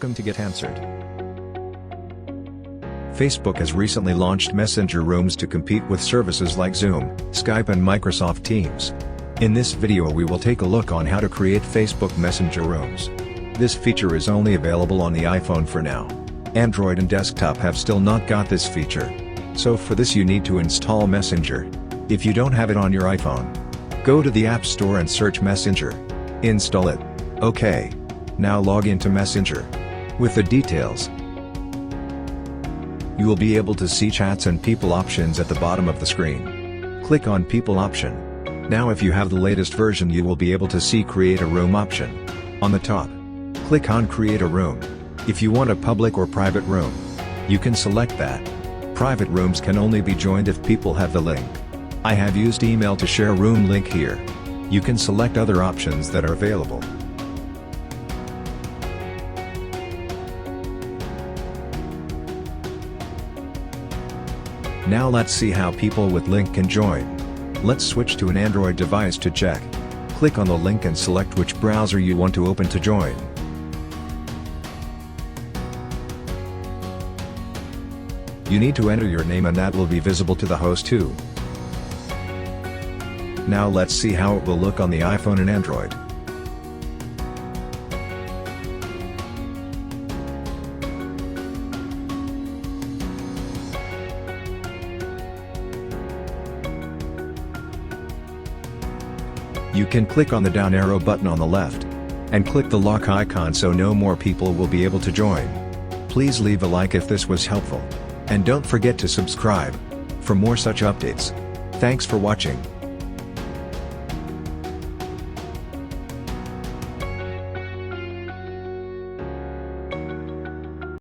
welcome to Get Answered. Facebook has recently launched Messenger Rooms to compete with services like Zoom, Skype and Microsoft Teams. In this video we will take a look on how to create Facebook Messenger Rooms. This feature is only available on the iPhone for now. Android and desktop have still not got this feature. So for this you need to install Messenger. If you don't have it on your iPhone, go to the App Store and search Messenger. Install it. OK. Now log into Messenger. With the details, you will be able to see chats and people options at the bottom of the screen. Click on people option. Now if you have the latest version you will be able to see create a room option. On the top, click on create a room. If you want a public or private room, you can select that. Private rooms can only be joined if people have the link. I have used email to share room link here. You can select other options that are available. Now let's see how people with link can join. Let's switch to an Android device to check. Click on the link and select which browser you want to open to join. You need to enter your name and that will be visible to the host too. Now let's see how it will look on the iPhone and Android. You can click on the down arrow button on the left, and click the lock icon so no more people will be able to join. Please leave a like if this was helpful. And don't forget to subscribe for more such updates. Thanks for watching.